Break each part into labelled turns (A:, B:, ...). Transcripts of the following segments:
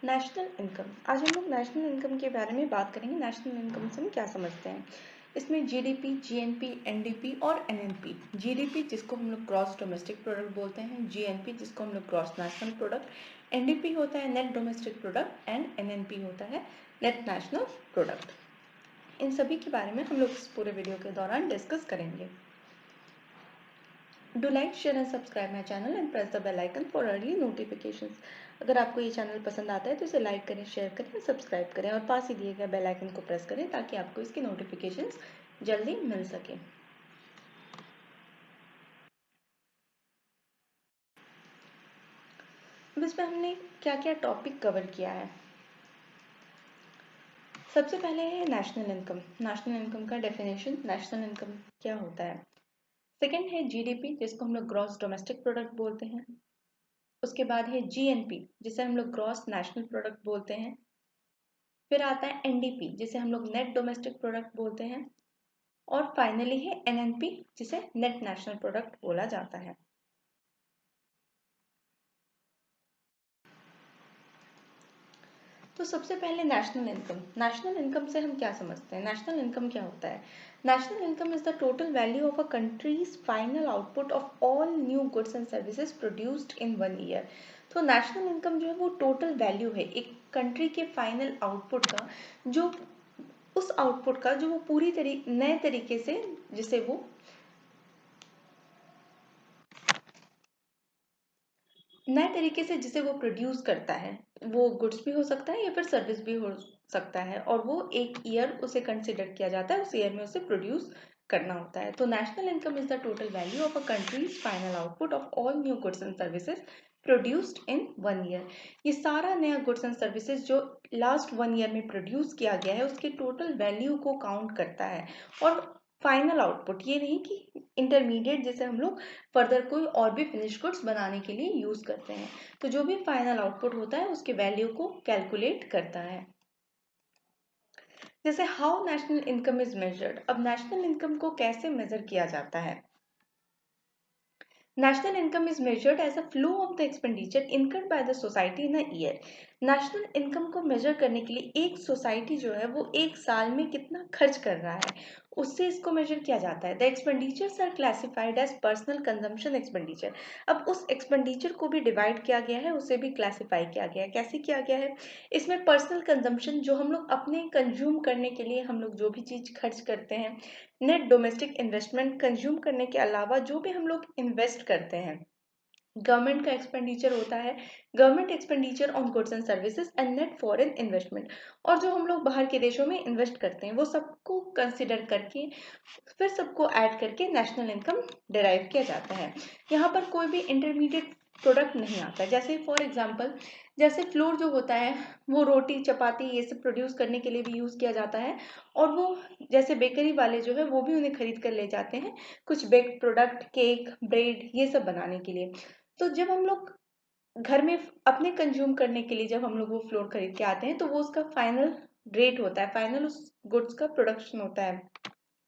A: National income. आज हम लोग नेशनल इनकम के बारे में बात करेंगे। नेशनल इनकम से हम क्या समझते हैं। इसमें जीडीपी, जीएनपी, एनडीपी और एनएनपी। जीडीपी जिसको हम लोग ग्रॉस डोमेस्टिक प्रोडक्ट बोलते हैं, जीएनपी जिसको हम लोग ग्रॉस नेशनल प्रोडक्ट, एनडीपी होता है net domestic product and NNP होता है नेट नेशनल प्रोडक्ट। इन सभी के बारे में हम लोग इस पूरे वीडियो के दौरान डिस्कस करेंगे। Do like, share and subscribe my channel and press the bell icon for early notifications. अगर आपको ये चैनल पसंद आता है तो इसे लाइक करें, शेयर करें, सब्सक्राइब करें और पास ही दिए गए बेल आइकन को प्रेस करें ताकि आपको इसकी नोटिफिकेशंस जल्दी मिल सके। अब इसमें हमने क्या क्या टॉपिक कवर किया है। सबसे पहले है नेशनल इनकम। नेशनल इनकम का डेफिनेशन, नेशनल इनकम क्या होता है। सेकेंड है जीडीपी जिसको हम लोग ग्रॉस डोमेस्टिक प्रोडक्ट बोलते हैं। उसके बाद है जीएनपी जिसे हम लोग ग्रॉस नेशनल प्रोडक्ट बोलते हैं। फिर आता है एनडीपी जिसे हम लोग नेट डोमेस्टिक प्रोडक्ट बोलते हैं। और फाइनली है एनएनपी जिसे नेट नेशनल प्रोडक्ट बोला जाता है। तो सबसे पहले नेशनल इनकम। नेशनल इनकम से हम क्या समझते हैं। नेशनल इनकम क्या होता है। National income is the total value of a countries final output of all new goods and services produced in 1 year. तो नेशनल इनकम जो है वो टोटल वैल्यू है एक कंट्री के फाइनल आउटपुट का, जो उस आउटपुट का जो वो पूरी नए तरीके से जिसे वो नए तरीके से जिसे वो प्रोड्यूस करता है। वो गुड्स भी हो सकता है या फिर सर्विस भी हो सकता है, और वो एक ईयर उसे कंसिडर किया जाता है, उस ईयर में उसे प्रोड्यूस करना होता है। तो national income is the total value of a countries final output of all new goods and services produced in 1 year. ये सारा नया गुड्स एंड सर्विसेज जो लास्ट 1 ईयर में प्रोड्यूस किया गया है उसके टोटल वैल्यू को काउंट करता है। और फाइनल आउटपुट ये नहीं कि इंटरमीडिएट जिसे हम लोग फर्दर कोई और भी फिनिश गुड्स बनाने के लिए यूज करते हैं। तो जो भी फाइनल आउटपुट होता है उसके वैल्यू को कैलकुलेट करता है। जैसे how national income is measured. अब नेशनल इनकम को कैसे मेजर किया जाता है। National income is measured as a flow of the expenditure incurred by the society in a year. National income को मेजर करने के लिए एक सोसाइटी जो है वो एक साल में कितना खर्च कर रहा है उससे इसको मेजर किया जाता है। The expenditures are classified as personal consumption expenditure. अब उस एक्सपेंडिचर को भी डिवाइड किया गया है, उसे भी क्लासिफाई किया गया है। कैसे किया गया है। इसमें पर्सनल कंजम्पशन जो हम लोग अपने कंज्यूम करने के लिए हम लोग जो भी चीज खर्च करते हैं। नेट डोमेस्टिक इन्वेस्टमेंट, कंज्यूम करने के अलावा जो भी हम लोग इन्वेस्ट करते हैं। गवर्नमेंट का एक्सपेंडिचर होता है, government expenditure on goods and services and net foreign investment. और जो हम लोग बाहर के देशों में इन्वेस्ट करते हैं वो सबको कंसिडर करके फिर सबको ऐड करके नेशनल इनकम डिराइव किया जाता है। यहाँ पर कोई भी इंटरमीडिएट प्रोडक्ट नहीं आता। जैसे फॉर एग्जांपल, जैसे फ्लोर जो होता है वो रोटी चपाती ये सब प्रोड्यूस करने के लिए भी यूज किया जाता है। और वो जैसे बेकरी वाले जो है वो भी उन्हें खरीद कर ले जाते हैं कुछ बेक्ड प्रोडक्ट, केक, ब्रेड ये सब बनाने के लिए। तो जब हम लोग घर में अपने कंज्यूम करने के लिए जब हम लोग वो फ्लोर खरीद के आते हैं तो वो उसका फाइनल रेट होता है, फाइनल उस गुड्स का प्रोडक्शन होता है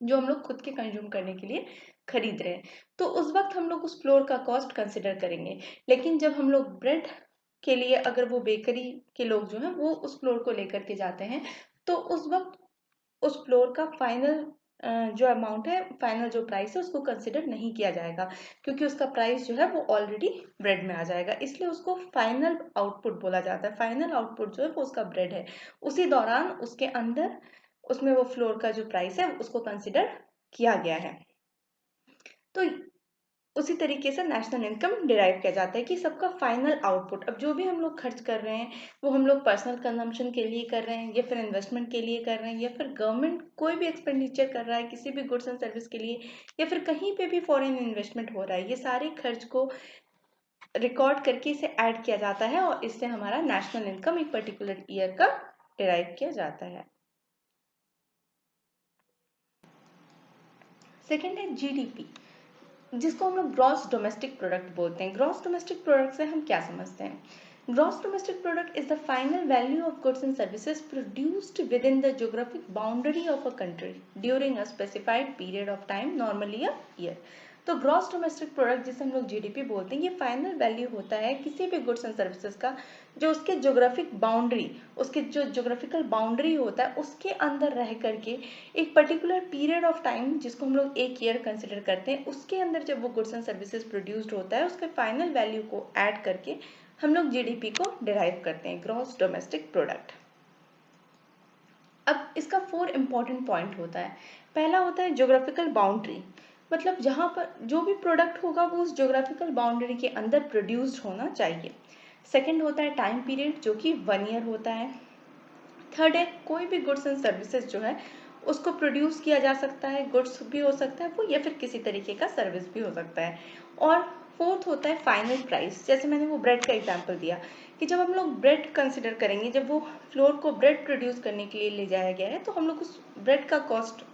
A: जो हम लोग खुद के कंज्यूम करने के लिए खरीद रहे हैं। तो उस वक्त हम लोग उस फ्लोर का कॉस्ट कंसिडर करेंगे। लेकिन जब हम लोग ब्रेड के लिए अगर वो बेकरी के लोग जो हैं वो उस फ्लोर को लेकर के जाते हैं तो उस वक्त उस फ्लोर का फाइनल जो अमाउंट है, फाइनल जो प्राइस है उसको कंसिडर नहीं किया जाएगा क्योंकि उसका प्राइस जो है वो ऑलरेडी ब्रेड में आ जाएगा। इसलिए उसको फाइनल आउटपुट बोला जाता है। फाइनल आउटपुट जो है वो उसका ब्रेड है। उसी दौरान उसके अंदर उसमें वो फ्लोर का जो प्राइस है उसको कंसिडर किया गया है। तो उसी तरीके से नेशनल इनकम डिराइव किया जाता है कि सबका फाइनल आउटपुट, अब जो भी हम लोग खर्च कर रहे हैं वो हम लोग पर्सनल कंजम्पशन के लिए कर रहे हैं या फिर इन्वेस्टमेंट के लिए कर रहे हैं या फिर गवर्नमेंट कोई भी एक्सपेंडिचर कर रहा है किसी भी गुड्स एंड सर्विस के लिए या फिर कहीं पे भी फॉरेन इन्वेस्टमेंट हो रहा है, ये सारे खर्च को रिकॉर्ड करके इसे ऐड किया जाता है और इससे हमारा नेशनल इनकम एक पर्टिकुलर ईयर का डिराइव किया जाता है। सेकेंड है जीडीपी जिसको हम लोग ग्रॉस डोमेस्टिक प्रोडक्ट बोलते हैं। ग्रॉस डोमेस्टिक प्रोडक्ट से हम क्या समझते हैं। Gross domestic product is the final value of goods and services produced with in the geographic boundary of a country during a specified period of time, normally a year. तो gross domestic product जिसे हम लोग GDP बोलते हैं, ये final value होता है किसी भी गुड्स एंड सर्विसेज का जो उसके जोग्राफिकल बाउंड्री होता है उसके अंदर रह करके एक पर्टिकुलर पीरियड ऑफ टाइम, जिसको हम लोग एक ईयर कंसिडर करते हैं, उसके अंदर जब वो गुड्स एंड सर्विसेज प्रोड्यूस्ड होता है उसके फाइनल वैल्यू को ऐड करके हम लोग जीडीपी को डिराइव करते हैं, ग्रॉस डोमेस्टिक प्रोडक्ट। अब इसका 4 इंपॉर्टेंट पॉइंट होता है। पहला होता है ज्योग्राफिकल बाउंड्री, मतलब जहाँ पर जो भी प्रोडक्ट होगा वो उस ज्योग्राफिकल बाउंड्री के अंदर प्रोड्यूस्ड होना चाहिए। सेकंड होता है टाइम पीरियड, जो कि 1 ईयर होता है। थर्ड है कोई भी गुड्स एंड सर्विसेज जो है उसको प्रोड्यूस किया जा सकता है, गुड्स भी हो सकता है वो, या फिर किसी तरीके का सर्विस भी हो सकता है। और फोर्थ होता है फाइनल प्राइस, जैसे मैंने वो ब्रेड का एग्जांपल दिया कि जब हम लोग ब्रेड कंसिडर करेंगे, जब वो फ्लोर को ब्रेड प्रोड्यूस करने के लिए ले जाया गया है तो हम लोग उस ब्रेड का कॉस्ट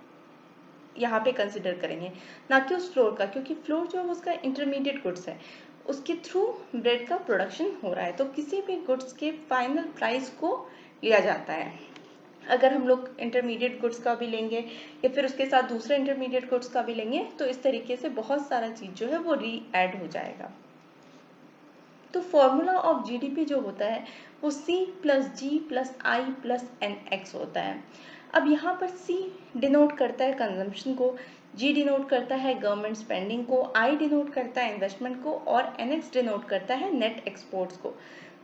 A: यहाँ पे कंसिडर करेंगे, ना कि उस फ्लोर का, क्योंकि फ्लोर जो है उसका इंटरमीडिएट गुड्स है, उसके थ्रू ब्रेड का प्रोडक्शन हो रहा है। तो किसी भी गुड्स के फाइनल प्राइस को लिया जाता है। अगर हम लोग इंटरमीडिएट गुड्स का भी लेंगे या फिर उसके साथ दूसरे इंटरमीडिएट गुड्स का भी लेंगे तो इस तरीके से बहुत सारा चीज जो है वो री एड हो जाएगा। तो फॉर्मूला ऑफ जीडीपी जो होता है वो C प्लस जी प्लस आई प्लस एन एक्स होता है। अब यहाँ पर C डिनोट करता है कंजम्पशन को, G डिनोट करता है गवर्नमेंट स्पेंडिंग को, I डिनोट करता है इन्वेस्टमेंट को और NX डिनोट करता है नेट एक्सपोर्ट्स को।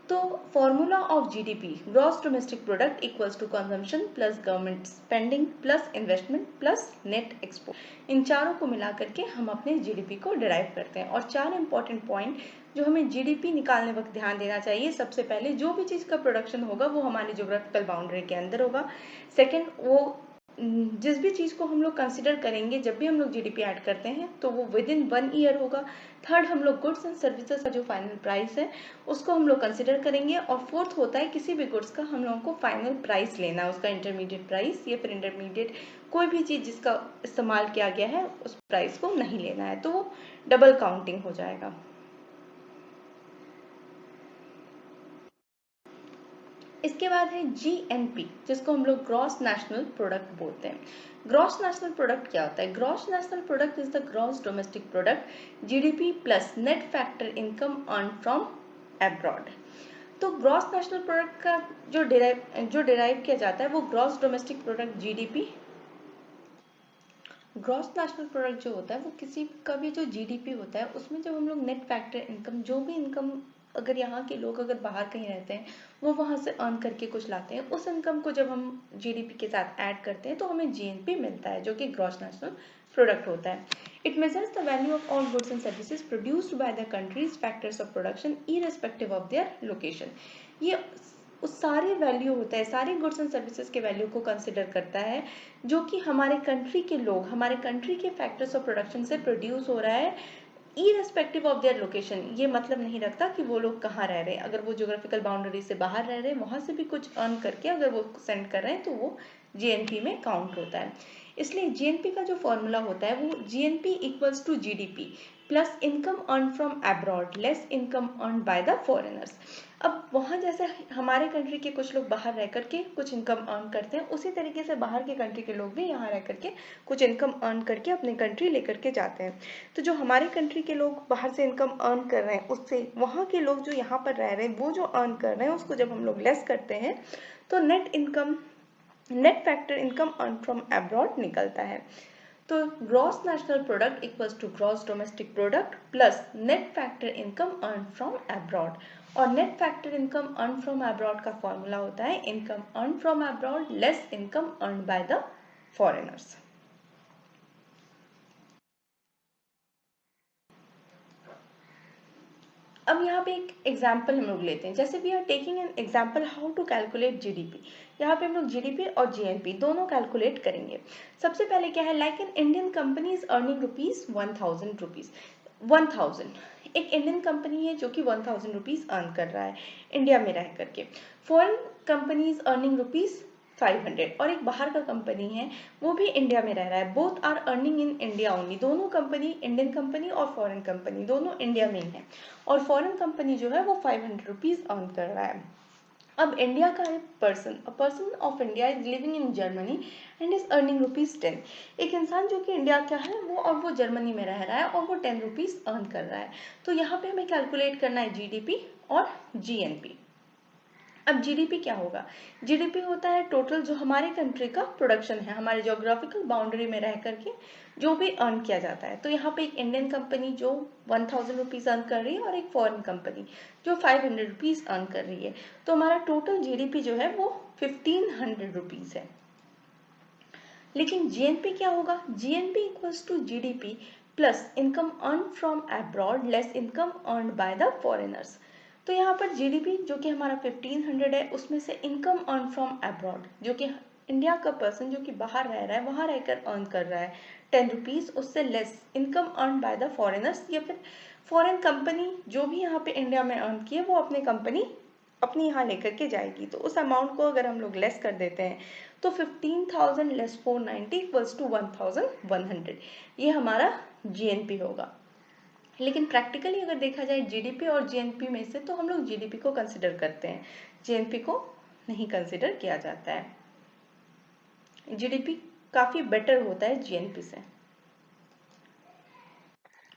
A: तो formula of GDP, gross domestic product equals to consumption plus government spending plus investment plus net export, इन चारों को मिला करके हम अपने जीडीपी को डिराइव करते हैं। और 4 इंपॉर्टेंट पॉइंट जो हमें जीडीपी निकालने वक्त ध्यान देना चाहिए, सबसे पहले जो भी चीज का प्रोडक्शन होगा वो हमारी ज्योग्राफिकल बाउंड्री के अंदर होगा। सेकेंड, वो जिस भी चीज को हम लोग कंसिडर करेंगे जब भी हम लोग जीडीपी ऐड करते हैं तो वो विद इन 1 ईयर होगा। थर्ड, हम लोग गुड्स एंड सर्विसेज का जो फाइनल प्राइस है उसको हम लोग कंसिडर करेंगे। और फोर्थ होता है किसी भी गुड्स का हम लोगों को फाइनल प्राइस लेना है, उसका इंटरमीडिएट प्राइस या फिर इंटरमीडिएट कोई भी चीज जिसका इस्तेमाल किया गया है उस प्राइस को नहीं लेना है, तो वो डबल काउंटिंग हो जाएगा। इसके बाद है जीएनपी, जिसको हम लोग ग्रॉस नेशनल प्रोडक्ट बोलते हैं। ग्रॉस नेशनल प्रोडक्ट क्या होता है? Gross national product is the gross domestic product GDP plus net factor income earn from abroad. तो ग्रॉस नेशनल प्रोडक्ट का जो डिराइव किया जाता है वो gross domestic product GDP. Gross national product जो होता है वो किसी का भी जो जीडीपी होता है उसमें जब हम लोग नेट फैक्टर इनकम, जो भी इनकम अगर यहाँ के लोग अगर बाहर कहीं रहते हैं वो वहां से अर्न करके कुछ लाते हैं, उस इनकम को जब हम जीडीपी के साथ ऐड करते हैं तो हमें जीएनपी मिलता है, जो कि ग्रॉस नेशनल प्रोडक्ट होता है। It measures the value of all goods and services produced by the countries factors of production irrespective of their location. ये उस सारी वैल्यू होता है, सारी गुड्स एंड सर्विसेज के वैल्यू को कंसिडर करता है जो कि हमारे कंट्री के लोग, हमारे कंट्री के फैक्टर्स ऑफ प्रोडक्शन से प्रोड्यूस हो रहा है इररिस्पेक्टिव ऑफ देयर लोकेशन। ये मतलब नहीं रखता कि वो लोग कहाँ रह रहे हैं, अगर वो ज्योग्राफिकल बाउंड्री से बाहर रह रहे हैं वहां से भी कुछ अर्न करके अगर वो सेंड कर रहे हैं तो वो जीएनपी में काउंट होता है। इसलिए जीएनपी का जो फॉर्मूला होता है वो GNP equals to GDP plus income earn from abroad less income earn by the foreigners. अब वहाँ जैसे हमारे कंट्री के कुछ लोग बाहर रह करके कुछ इनकम अर्न करते हैं, उसी तरीके से बाहर के कंट्री के लोग भी यहाँ रह करके कुछ इनकम अर्न करके अपने कंट्री लेकर के जाते हैं। तो जो हमारे कंट्री के लोग बाहर से इनकम अर्न कर रहे हैं उससे वहाँ के लोग जो यहाँ पर रह रहे हैं वो जो अर्न कर रहे हैं उसको जब हम लोग लेस करते हैं तो net factor income earn from abroad निकलता है। तो gross national product equals to gross domestic product plus net factor income earn from abroad. और net factor income earn from abroad का फॉर्मूला होता है income earn from abroad less income earn by the foreigners. अब यहाँ पे एक example हम लोग लेते हैं, जैसे we are taking an example how to calculate GDP. यहाँ पे हम लोग जीडीपी और जीएनपी दोनों कैलकुलेट करेंगे। सबसे पहले क्या है, like an Indian company is earning rupees 1000। एक इंडियन कंपनी है जो कि 1000 रुपीज अर्न कर रहा है इंडिया में रह करके। Foreign company is earning rupees 500 और एक बाहर का कंपनी है वो भी इंडिया में रह रहा है। Both are earning in India only, दोनों कंपनी, इंडियन कंपनी और फॉरेन कंपनी दोनों इंडिया में ही है। और फॉरेन कंपनी जो है वो 500 रुपीज अर्न कर रहा है। अब इंडिया का एक a person of India is living in Germany and is earning ₹10। एक इंसान जो कि इंडिया का है वो जर्मनी में रह रहा है और वो ₹10 अर्न कर रहा है। तो यहाँ पे हमें कैलकुलेट करना है जीडीपी और जीएनपी। अब जीडीपी क्या होगा? जीडीपी होता है टोटल जो हमारे कंट्री का प्रोडक्शन है, हमारे ज्योग्राफिकल बाउंड्री में रह करके जो भी अर्न किया जाता है। तो यहाँ पे एक इंडियन कंपनी जो ₹1000 अर्न कर रही है और एक फॉरेन कंपनी जो ₹500 अर्न कर रही है। तो हमारा टोटल जीडीपी जो है वो ₹1500 है। लेकिन जीएनपी क्या होगा? GNP equals to GDP plus income earn from abroad less income earn by the foreigners. तो यहाँ पर जीडीपी जो कि हमारा 1500 है, उसमें से इनकम अर्न फ्रॉम अब्रॉड जो कि इंडिया का पर्सन जो कि बाहर रह रहा है वहां रहकर अर्न कर रहा है ₹10, उससे less income earn by the foreigners या फिर फॉरेन कंपनी जो भी यहाँ पे इंडिया में अर्न की है वो अपनी कंपनी अपनी यहाँ लेकर के जाएगी। तो उस अमाउंट को अगर हम लोग लेस कर देते हैं तो 15,000 लेस 490 इक्वल्स टू 1,100, ये हमारा जीएनपी होगा। लेकिन प्रैक्टिकली अगर देखा जाए जीडीपी और जीएनपी में से तो हम लोग जीडीपी को कंसिडर करते हैं, जीएनपी को नहीं कंसिडर किया जाता है। जीडीपी काफी बेटर होता है जीएनपी से।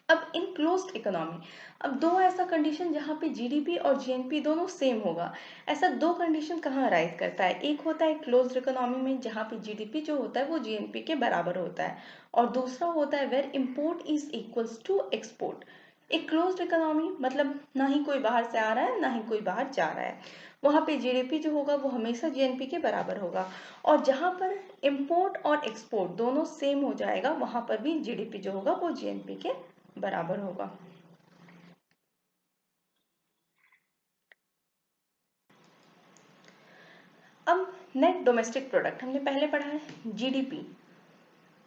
A: अब इन क्लोज्ड इकोनॉमी, अब दो ऐसा कंडीशन जहाँ पे जीडीपी और जीएनपी दोनों सेम होगा, ऐसा दो कंडीशन कहाँ अराइज करता है? एक होता है क्लोज्ड इकोनॉमी में जहाँ पे जीडीपी जो होता है वो जीएनपी के बराबर होता है, और दूसरा होता है where import is equals to export. एक क्लोज्ड इकोनॉमी मतलब ना ही कोई बाहर से आ रहा है ना ही कोई बाहर जा रहा है, वहाँ पे जीडीपी जो होगा वो हमेशा जीएनपी के बराबर होगा। और जहाँ पर इम्पोर्ट और एक्सपोर्ट दोनों सेम हो जाएगा वहाँ पर भी जीडीपी जो होगा वो जीएनपी के बराबर होगा। अब नेट डोमेस्टिक प्रोडक्ट हमने पहले पढ़ा है, जीडीपी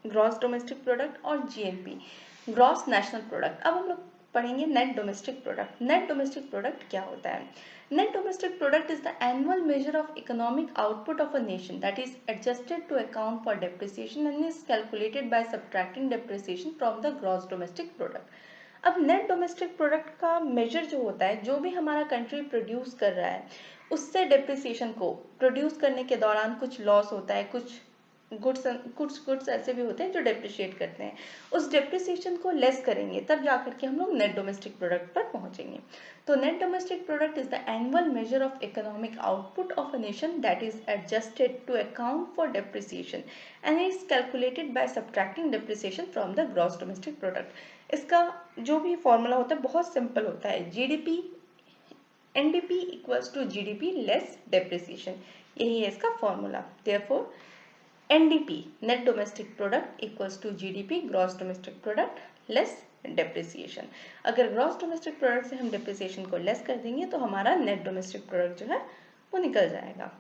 A: ग्रॉस डोमेस्टिक प्रोडक्ट और जीएनपी ग्रॉस नेशनल प्रोडक्ट। अब हम लोग पढ़ेंगे net domestic product. Net domestic product क्या होता है? Net domestic product is the annual measure of economic output of a nation that is adjusted to account for depreciation and is calculated by subtracting depreciation from the gross domestic product. अब net domestic product का measure जो होता है, जो भी हमारा country produce कर रहा है उससे डेप्रिसिएशन को प्रोड्यूस करने के दौरान कुछ लॉस होता है, कुछ गुड्स ऐसे भी होते हैं जो डेप्रिशिएट करते हैं, उस डेप्रिसिएशन को लेस करेंगे तब जाकर के हम लोग नेट डोमेस्टिक प्रोडक्ट पर पहुंचेंगे। तो net domestic product is the annual measure of economic output of a nation that is adjusted to account for depreciation and is calculated by subtracting depreciation from the gross domestic product. इसका जो भी formula होता है बहुत simple होता है, GDP NDP equals to GDP less depreciation, यही है इसका formula. Therefore NDP net domestic product equals to GDP gross domestic product less depreciation। अगर gross domestic product से हम depreciation को less कर देंगे तो हमारा net domestic product जो है वो निकल जाएगा।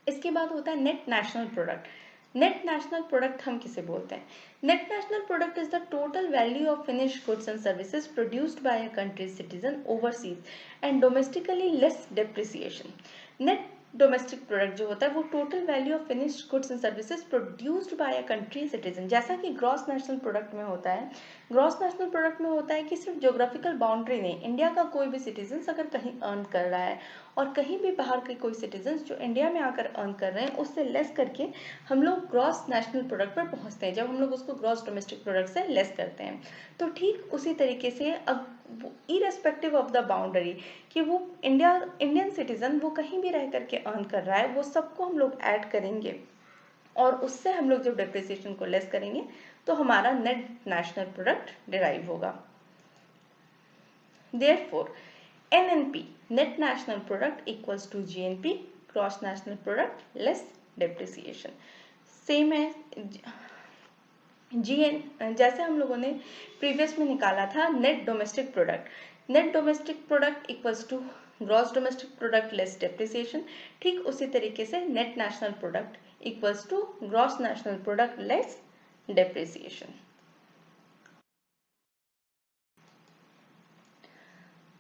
A: इसके बाद होता है net national product. Net national product हम किसे बोलते हैं? Net national product is the total value of finished goods and services produced by a country citizen overseas and domestically less depreciation. Net domestic product जो होता है वो total value of finished goods and services produced by a country citizen, जैसा कि gross national product में होता है। Gross national product में होता है कि सिर्फ ज्योग्राफिकल बाउंड्री नहीं, इंडिया का कोई भी सिटीजन अगर कहीं अर्न कर रहा है और कहीं भी बाहर के कोई सिटीजन जो इंडिया में आकर अर्न कर रहे हैं उससे लेस करके हम लोग ग्रॉस नेशनल प्रोडक्ट पर पहुंचते हैं, जब हम लोग उसको ग्रॉस डोमेस्टिक प्रोडक्ट से लेस करते हैं। तो ठीक उसी तरीके से अब इरेस्पेक्टिव ऑफ द बाउंड्री कि वो इंडियन सिटीजन वो कहीं भी रह करके अर्न कर रहा है, वो सबको हम लोग ऐड करेंगे और उससे हम लोग जब डेप्रिसिएशन को लेस करेंगे तो हमारा नेट नेशनल प्रोडक्ट डिराइव होगा। Therefore, NNP net national product equals to GNP gross national product less depreciation। Same है जीएन, जैसे हम लोगों ने प्रीवियस में निकाला था net domestic product, net domestic product equals to gross domestic product less depreciation, ठीक उसी तरीके से net national product equals to gross national product less depreciation.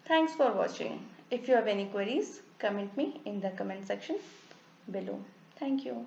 A: Thanks for watching. If you have any queries, comment me in the comment section below. Thank you.